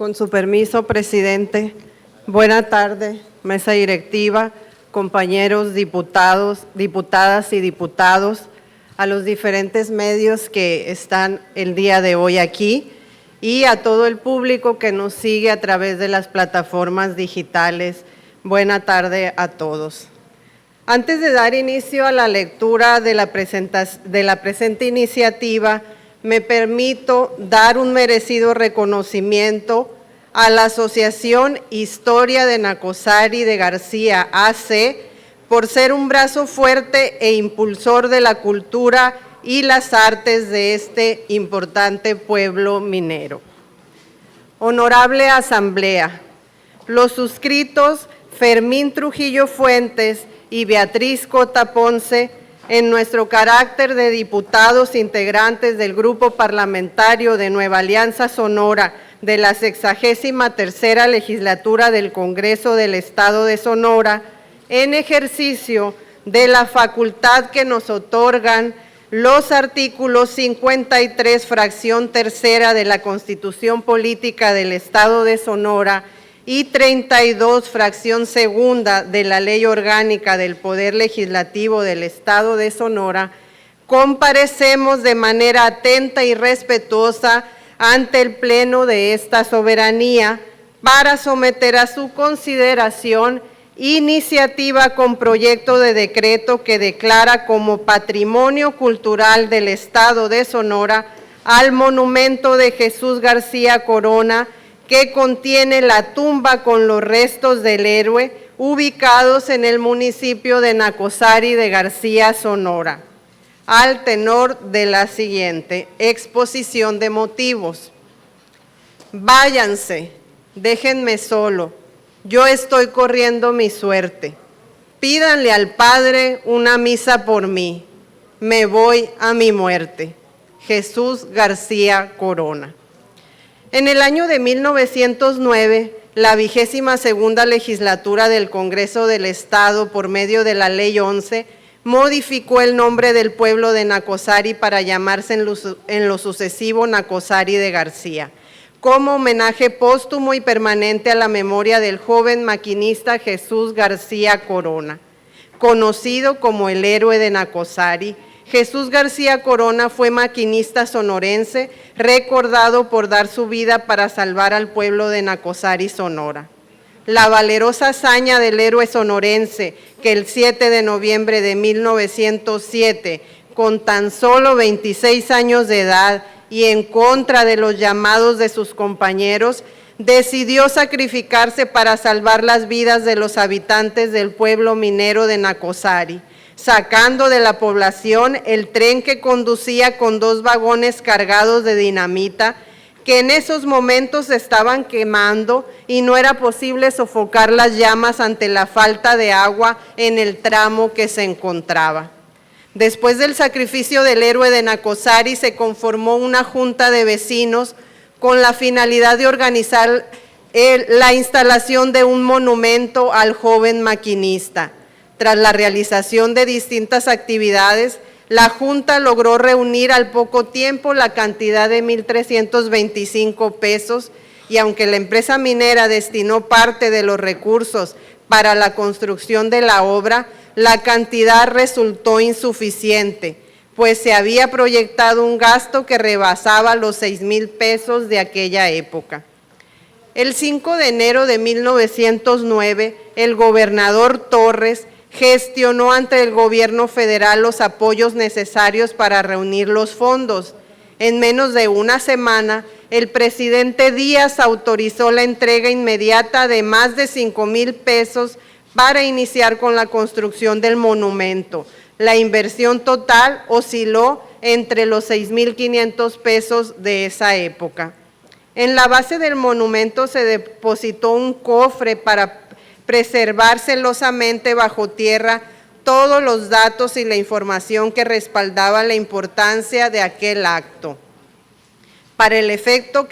Con su permiso, presidente. Buena tarde, mesa directiva, compañeros diputados, diputadas y diputados, a los diferentes medios que están el día de hoy aquí y a todo el público que nos sigue a través de las plataformas digitales. Buena tarde a todos. Antes de dar inicio a la lectura de la presente iniciativa, me permito dar un merecido reconocimiento a la Asociación Historia de Nacosari de García, AC, por ser un brazo fuerte e impulsor de la cultura y las artes de este importante pueblo minero. Honorable Asamblea, los suscritos Fermín Trujillo Fuentes y Beatriz Cota Ponce, en nuestro carácter de diputados integrantes del Grupo Parlamentario de Nueva Alianza Sonora de la 63ª Legislatura del Congreso del Estado de Sonora, en ejercicio de la facultad que nos otorgan los artículos 53, fracción tercera de la Constitución Política del Estado de Sonora y 32, fracción segunda de la Ley Orgánica del Poder Legislativo del Estado de Sonora, comparecemos de manera atenta y respetuosa ante el Pleno de esta soberanía para someter a su consideración iniciativa con proyecto de decreto que declara como Patrimonio Cultural del Estado de Sonora al monumento de Jesús García Corona, que contiene la tumba con los restos del héroe, ubicados en el municipio de Nacosari de García, Sonora, al tenor de la siguiente exposición de motivos. Váyanse, déjenme solo, yo estoy corriendo mi suerte. Pídanle al Padre una misa por mí, me voy a mi muerte. Jesús García Corona. En el año de 1909, la 22ª legislatura del Congreso del Estado, por medio de la Ley 11, modificó el nombre del pueblo de Nacosari para llamarse en lo sucesivo Nacosari de García, como homenaje póstumo y permanente a la memoria del joven maquinista Jesús García Corona, conocido como el héroe de Nacosari. Jesús García Corona fue maquinista sonorense, recordado por dar su vida para salvar al pueblo de Nacosari, Sonora. La valerosa hazaña del héroe sonorense, que el 7 de noviembre de 1907, con tan solo 26 años de edad y en contra de los llamados de sus compañeros, decidió sacrificarse para salvar las vidas de los habitantes del pueblo minero de Nacosari, sacando de la población el tren que conducía con 2 vagones cargados de dinamita, que en esos momentos se estaban quemando y no era posible sofocar las llamas ante la falta de agua en el tramo que se encontraba. Después del sacrificio del héroe de Nacosari, se conformó una junta de vecinos con la finalidad de organizar la instalación de un monumento al joven maquinista. Tras la realización de distintas actividades, la Junta logró reunir al poco tiempo la cantidad de 1,325 pesos y aunque la empresa minera destinó parte de los recursos para la construcción de la obra, la cantidad resultó insuficiente, pues se había proyectado un gasto que rebasaba los 6,000 pesos de aquella época. El 5 de enero de 1909, el gobernador Torres gestionó ante el gobierno federal los apoyos necesarios para reunir los fondos. En menos de una semana, el presidente Díaz autorizó la entrega inmediata de más de 5,000 pesos para iniciar con la construcción del monumento. La inversión total osciló entre los 6,500 pesos de esa época. En la base del monumento se depositó un cofre para preservar celosamente bajo tierra todos los datos y la información que respaldaban la importancia de aquel acto. Para el efecto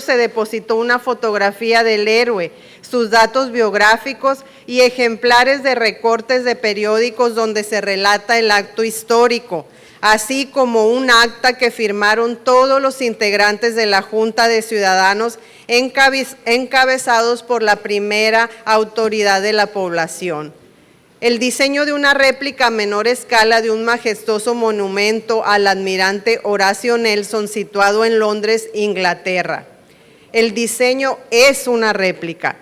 se depositó una fotografía del héroe, sus datos biográficos y ejemplares de recortes de periódicos donde se relata el acto histórico, así como un acta que firmaron todos los integrantes de la Junta de Ciudadanos encabezados por la primera autoridad de la población. El diseño de una réplica a menor escala de un majestuoso monumento al almirante Horacio Nelson situado en Londres, Inglaterra. El diseño es una réplica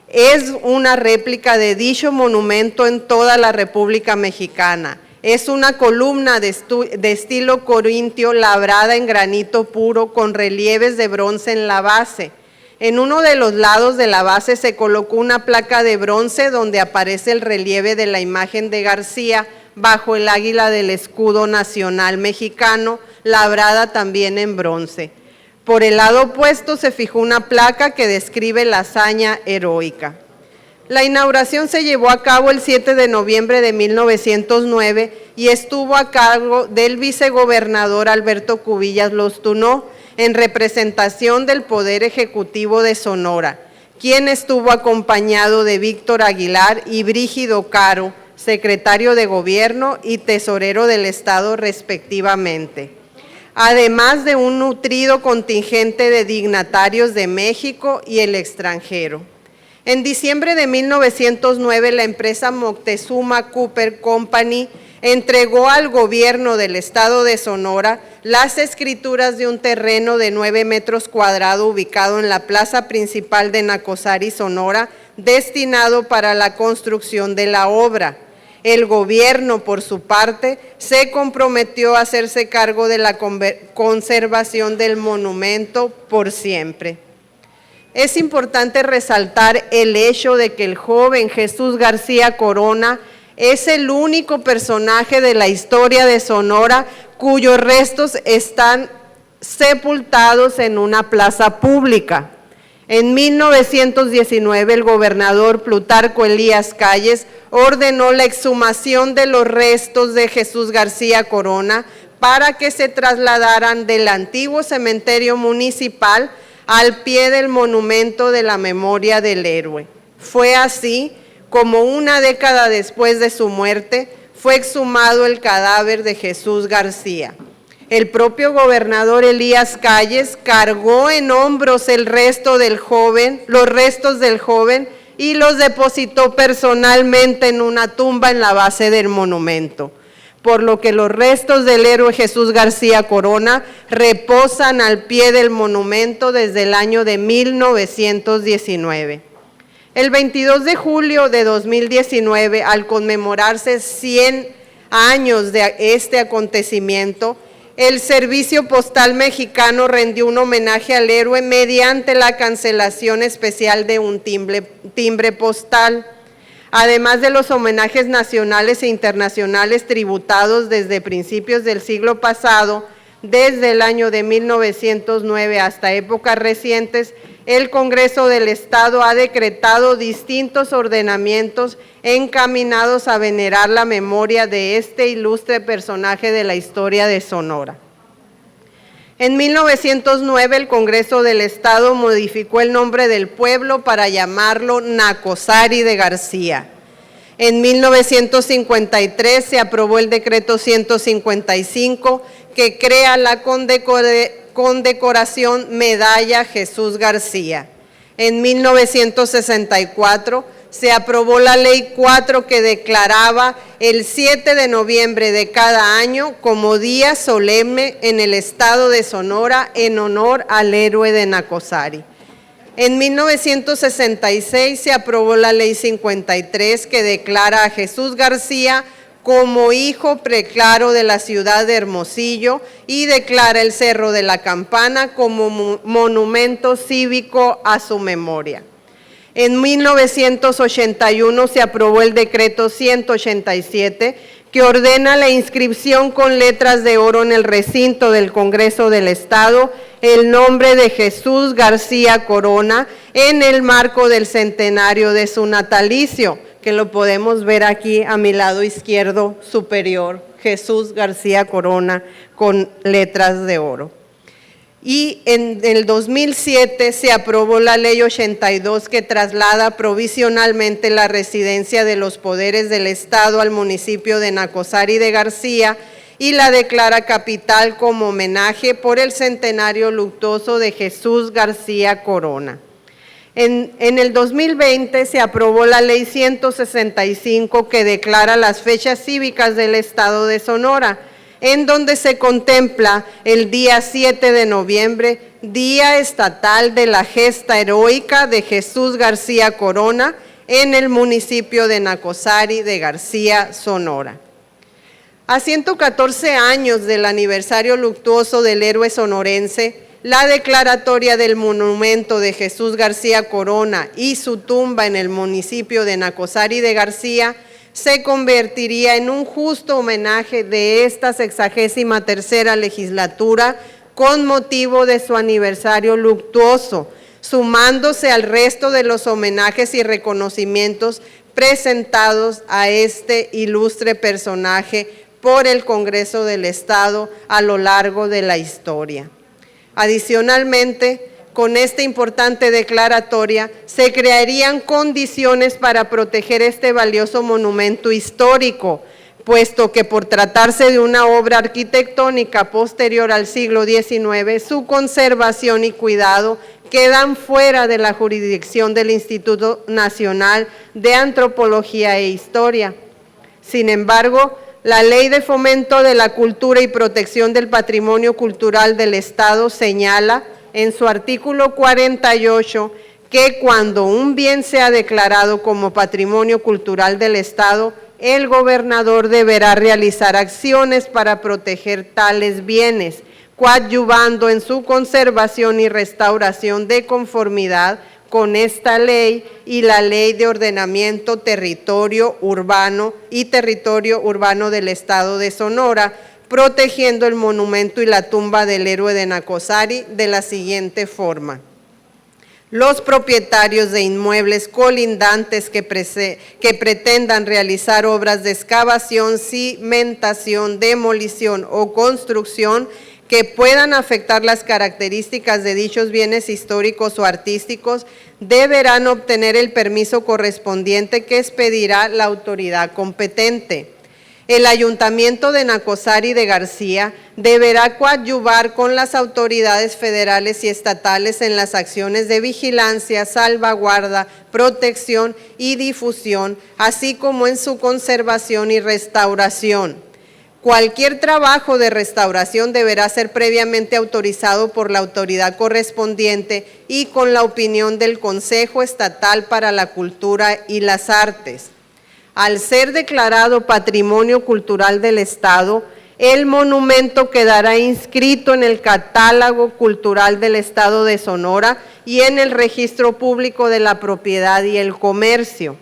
de dicho monumento en toda la República Mexicana. Es una columna de estilo corintio labrada en granito puro con relieves de bronce en la base. En uno de los lados de la base se colocó una placa de bronce donde aparece el relieve de la imagen de García bajo el águila del escudo nacional mexicano, labrada también en bronce. Por el lado opuesto se fijó una placa que describe la hazaña heroica. La inauguración se llevó a cabo el 7 de noviembre de 1909 y estuvo a cargo del vicegobernador Alberto Cubillas Lostunó, en representación del Poder Ejecutivo de Sonora, quien estuvo acompañado de Víctor Aguilar y Brígido Caro, secretario de Gobierno y tesorero del Estado respectivamente, además de un nutrido contingente de dignatarios de México y el extranjero. En diciembre de 1909, la empresa Moctezuma Cooper Company entregó al gobierno del estado de Sonora las escrituras de un terreno de 9 metros cuadrados ubicado en la plaza principal de Nacosari, Sonora, destinado para la construcción de la obra. El gobierno, por su parte, se comprometió a hacerse cargo de la conservación del monumento por siempre. Es importante resaltar el hecho de que el joven Jesús García Corona es el único personaje de la historia de Sonora cuyos restos están sepultados en una plaza pública. En 1919, el gobernador Plutarco Elías Calles ordenó la exhumación de los restos de Jesús García Corona para que se trasladaran del antiguo cementerio municipal al pie del monumento de la memoria del héroe. Fue así como una década después de su muerte fue exhumado el cadáver de Jesús García. El propio gobernador Elías Calles cargó en hombros los restos del joven y los depositó personalmente en una tumba en la base del monumento, por lo que los restos del héroe Jesús García Corona reposan al pie del monumento desde el año de 1919. El 22 de julio de 2019, al conmemorarse 100 años de este acontecimiento, el Servicio Postal Mexicano rindió un homenaje al héroe mediante la cancelación especial de un timbre postal. Además de los homenajes nacionales e internacionales tributados desde principios del siglo pasado, desde el año de 1909 hasta épocas recientes, el Congreso del Estado ha decretado distintos ordenamientos encaminados a venerar la memoria de este ilustre personaje de la historia de Sonora. En 1909, el Congreso del Estado modificó el nombre del pueblo para llamarlo Nacosari de García. En 1953 se aprobó el decreto 155 que crea la condecoración Medalla Jesús García. En 1964 se aprobó la Ley 4 que declaraba el 7 de noviembre de cada año como día solemne en el estado de Sonora en honor al héroe de Nacosari. En 1966 se aprobó la Ley 53 que declara a Jesús García como hijo preclaro de la ciudad de Hermosillo y declara el Cerro de la Campana como monumento cívico a su memoria. En 1981 se aprobó el decreto 187 que ordena la inscripción con letras de oro en el recinto del Congreso del Estado el nombre de Jesús García Corona en el marco del centenario de su natalicio, que lo podemos ver aquí a mi lado izquierdo superior, Jesús García Corona con letras de oro. Y en el 2007 se aprobó la Ley 82 que traslada provisionalmente la residencia de los poderes del Estado al municipio de Nacosari de García y la declara capital como homenaje por el centenario luctuoso de Jesús García Corona. En el 2020 se aprobó la Ley 165 que declara las fechas cívicas del Estado de Sonora, en donde se contempla el día 7 de noviembre, Día Estatal de la Gesta Heroica de Jesús García Corona, en el municipio de Nacozari de García, Sonora. A 114 años del aniversario luctuoso del héroe sonorense, la declaratoria del monumento de Jesús García Corona y su tumba en el municipio de Nacozari de García se convertiría en un justo homenaje de esta 63ª legislatura con motivo de su aniversario luctuoso, sumándose al resto de los homenajes y reconocimientos presentados a este ilustre personaje por el Congreso del Estado a lo largo de la historia. Adicionalmente, con esta importante declaratoria, se crearían condiciones para proteger este valioso monumento histórico, puesto que por tratarse de una obra arquitectónica posterior al siglo XIX, su conservación y cuidado quedan fuera de la jurisdicción del Instituto Nacional de Antropología e Historia. Sin embargo, la Ley de Fomento de la Cultura y Protección del Patrimonio Cultural del Estado señala en su artículo 48 que cuando un bien sea declarado como patrimonio cultural del Estado, el gobernador deberá realizar acciones para proteger tales bienes, coadyuvando en su conservación y restauración de conformidad con esta ley y la Ley de Ordenamiento Territorio Urbano y Territorio Urbano del Estado de Sonora, protegiendo el monumento y la tumba del héroe de Nacozari de la siguiente forma. Los propietarios de inmuebles colindantes que pretendan realizar obras de excavación, cimentación, demolición o construcción que puedan afectar las características de dichos bienes históricos o artísticos, deberán obtener el permiso correspondiente que expedirá la autoridad competente. El Ayuntamiento de Nacozari de García deberá coadyuvar con las autoridades federales y estatales en las acciones de vigilancia, salvaguarda, protección y difusión, así como en su conservación y restauración. Cualquier trabajo de restauración deberá ser previamente autorizado por la autoridad correspondiente y con la opinión del Consejo Estatal para la Cultura y las Artes. Al ser declarado Patrimonio Cultural del Estado, el monumento quedará inscrito en el Catálogo Cultural del Estado de Sonora y en el Registro Público de la Propiedad y el Comercio.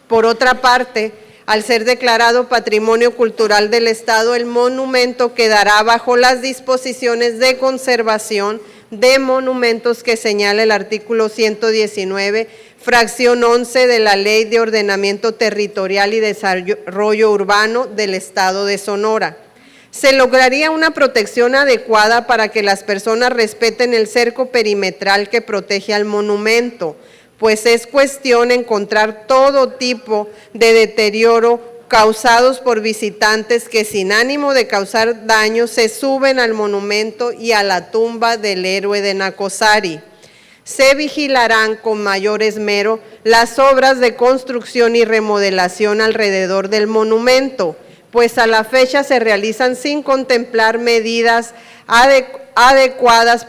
Por otra parte, al ser declarado Patrimonio Cultural del Estado, el monumento quedará bajo las disposiciones de conservación de monumentos que señala el artículo 119, fracción 11 de la Ley de Ordenamiento Territorial y Desarrollo Urbano del Estado de Sonora. Se lograría una protección adecuada para que las personas respeten el cerco perimetral que protege al monumento, pues es cuestión encontrar todo tipo de deterioro causados por visitantes que sin ánimo de causar daño se suben al monumento y a la tumba del héroe de Nacozari. Se vigilarán con mayor esmero las obras de construcción y remodelación alrededor del monumento, pues a la fecha se realizan sin contemplar medidas adecuadas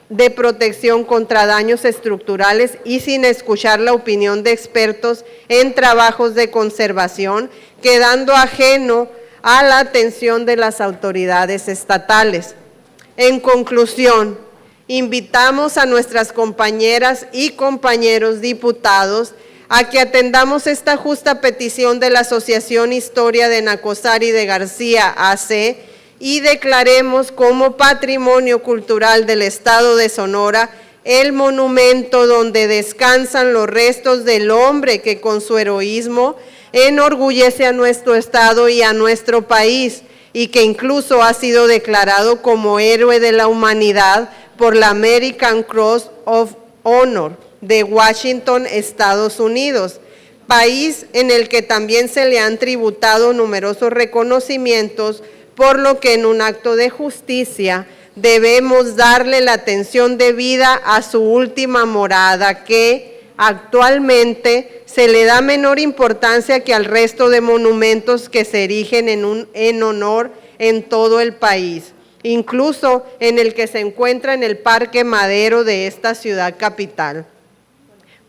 de protección contra daños estructurales y sin escuchar la opinión de expertos en trabajos de conservación, quedando ajeno a la atención de las autoridades estatales. En conclusión, invitamos a nuestras compañeras y compañeros diputados a que atendamos esta justa petición de la Asociación Historia de Nacozari de García AC y declaremos como Patrimonio Cultural del Estado de Sonora el monumento donde descansan los restos del hombre que con su heroísmo enorgullece a nuestro Estado y a nuestro país, y que incluso ha sido declarado como héroe de la humanidad por la American Cross of Honor de Washington, Estados Unidos, país en el que también se le han tributado numerosos reconocimientos por lo que en un acto de justicia debemos darle la atención debida a su última morada, que actualmente se le da menor importancia que al resto de monumentos que se erigen en honor en todo el país, incluso en el que se encuentra en el Parque Madero de esta ciudad capital.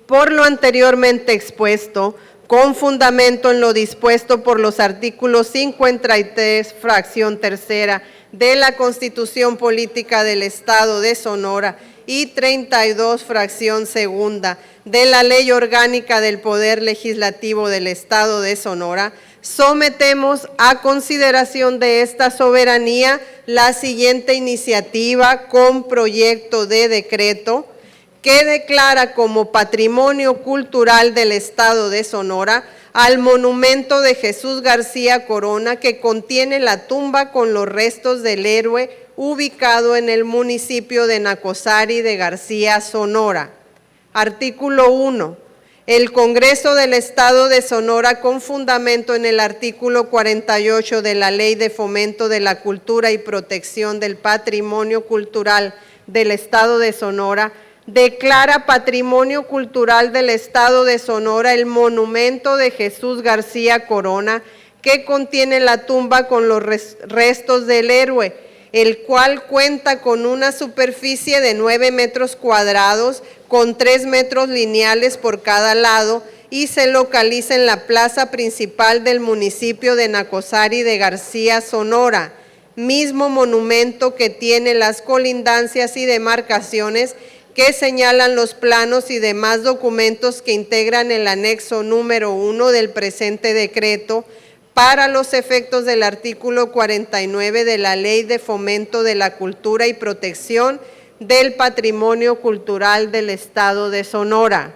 Por lo anteriormente expuesto, con fundamento en lo dispuesto por los artículos 53, fracción tercera de la Constitución Política del Estado de Sonora y 32, fracción segunda de la Ley Orgánica del Poder Legislativo del Estado de Sonora, sometemos a consideración de esta soberanía la siguiente iniciativa con proyecto de decreto que declara como patrimonio cultural del Estado de Sonora al monumento de Jesús García Corona, que contiene la tumba con los restos del héroe ubicado en el municipio de Nacozari de García, Sonora. Artículo 1. El Congreso del Estado de Sonora, con fundamento en el artículo 48 de la Ley de Fomento de la Cultura y Protección del Patrimonio Cultural del Estado de Sonora, declara Patrimonio Cultural del Estado de Sonora el monumento de Jesús García Corona, que contiene la tumba con los restos del héroe, el cual cuenta con una superficie de 9 metros cuadrados, con 3 metros lineales por cada lado, y se localiza en la plaza principal del municipio de Nacozari de García, Sonora, mismo monumento que tiene las colindancias y demarcaciones que señalan los planos y demás documentos que integran el anexo número 1 del presente decreto, para los efectos del artículo 49 de la Ley de Fomento de la Cultura y Protección del Patrimonio Cultural del Estado de Sonora.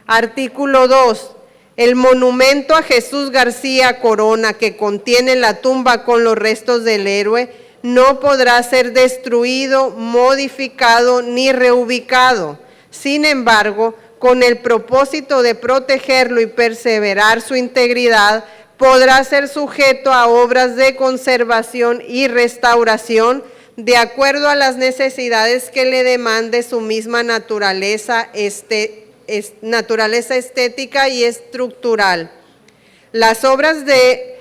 Artículo 2. El monumento a Jesús García Corona, que contiene la tumba con los restos del héroe, no podrá ser destruido, modificado ni reubicado. Sin embargo, con el propósito de protegerlo y perseverar su integridad, podrá ser sujeto a obras de conservación y restauración de acuerdo a las necesidades que le demande su misma naturaleza estética y estructural. Las obras de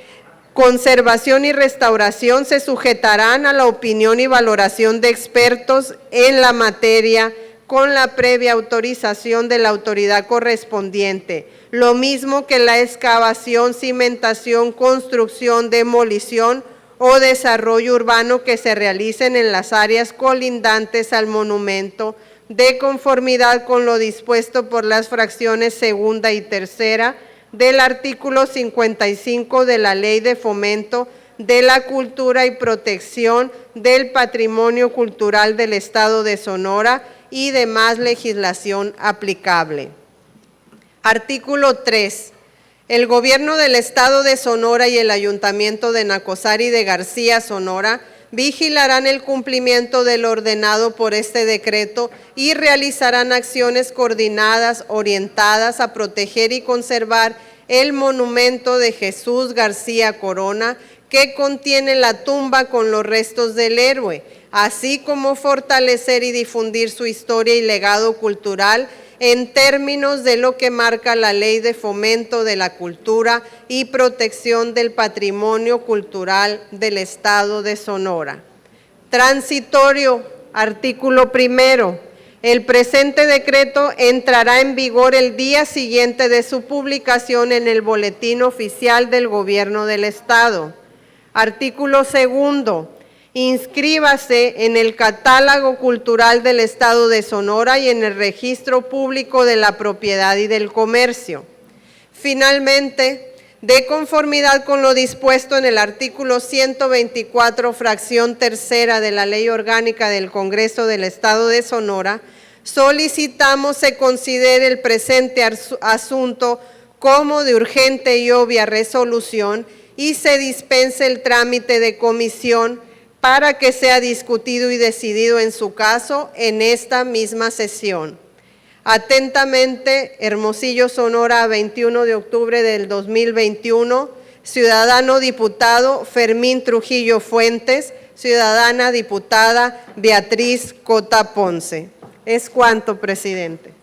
conservación y restauración se sujetarán a la opinión y valoración de expertos en la materia con la previa autorización de la autoridad correspondiente, lo mismo que la excavación, cimentación, construcción, demolición o desarrollo urbano que se realicen en las áreas colindantes al monumento, de conformidad con lo dispuesto por las fracciones segunda y tercera del artículo 55 de la Ley de Fomento de la Cultura y Protección del Patrimonio Cultural del Estado de Sonora y demás legislación aplicable. Artículo 3. El Gobierno del Estado de Sonora y el Ayuntamiento de Nacozari de García, Sonora, vigilarán el cumplimiento del ordenado por este decreto y realizarán acciones coordinadas orientadas a proteger y conservar el monumento de Jesús García Corona, que contiene la tumba con los restos del héroe, así como fortalecer y difundir su historia y legado cultural en términos de lo que marca la Ley de Fomento de la Cultura y Protección del Patrimonio Cultural del Estado de Sonora. Transitorio, artículo 1. El presente decreto entrará en vigor el día siguiente de su publicación en el Boletín Oficial del Gobierno del Estado. Artículo 2. Inscríbase en el Catálogo Cultural del Estado de Sonora y en el Registro Público de la Propiedad y del Comercio. Finalmente, de conformidad con lo dispuesto en el artículo 124, fracción tercera de la Ley Orgánica del Congreso del Estado de Sonora, solicitamos se considere el presente asunto como de urgente y obvia resolución y se dispense el trámite de comisión para que sea discutido y decidido en su caso en esta misma sesión. Atentamente, Hermosillo, Sonora, 21 de octubre del 2021, Ciudadano diputado Fermín Trujillo Fuentes. Ciudadana diputada Beatriz Cota Ponce. Es cuanto, presidente.